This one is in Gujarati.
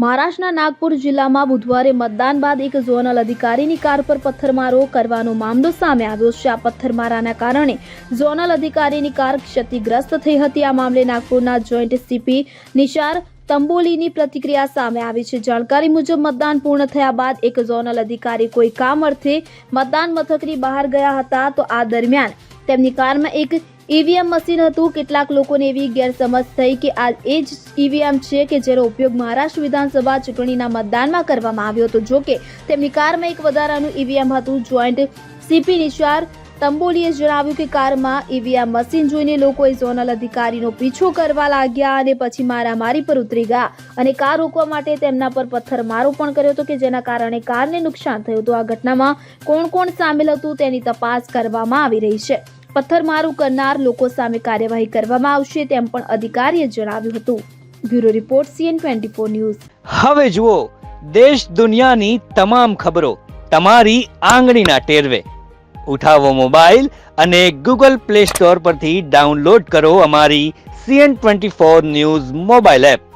મહારાષ્ટ્રના નાગપુર જિલ્લામાં બુધવારે મતદાન બાદ એક ઝોનલ અધિકારીની કાર પર પથ્થરમારો કરવાનો મામલો સામે આવ્યો છે। આ પથ્થરમારાના કારણે ઝોનલ અધિકારીની કાર ક્ષતિગ્રસ્ત થઈ હતી। આ મામલે નાગપુરના જોઈન્ટ સીપી નિશાર તંબોલીની પ્રતિક્રિયા સામે આવી છે। જાણકારી મુજબ મતદાન પૂર્ણ થયા બાદ એક ઝોનલ અધિકારી કોઈ કામ અર્થે મતદાન મથકની બહાર ગયા હતા, તો આ દરમિયાન તેમની કારમાં એક ઈવીએમ મશીન હતું। કેટલાક લોકોને એવી ગેરસમજ થઈ કે આ એ જ ઈવીએમ છે કે જેનો ઉપયોગ મહારાષ્ટ્ર વિધાનસભા ચૂંટણીના મતદાનમાં કરવામાં આવ્યો હતો। જો કે તેમની કારમાં એક વધારાનું ઈવીએમ હતું। જોઈન્ટ સીપી નિશાર તંબોલીએ જણાવ્યું કે કારમાં ઈવીએમ મશીન જોઈને લોકોએ ઝોનલ અધિકારીનો પીછો કરવા લાગ્યા અને પછી મારામારી પર ઉતરી ગયા અને કાર રોકવા માટે તેમના પર પથ્થરમારો પણ કર્યો હતો, કે જેના કારણે કારને નુકસાન થયું હતું। આ ઘટનામાં કોણ કોણ સામેલ હતું તેની તપાસ કરવામાં આવી રહી છે। પથ્થરમારો કરનાર લોકો સામે કાર્યવાહી કરવામાં આવશે તેમ પણ અધિકારીએ જણાવ્યું હતું। Bureau report CN24 news. હવે જુઓ દેશ દુનિયાની તમામ ખબરો તમારી આંગળીના ટેરવે। ઉઠાવો મોબાઈલ અને Google Play Store પરથી ડાઉનલોડ કરો અમારી CN24 ન્યૂઝ મોબાઈલ એપ।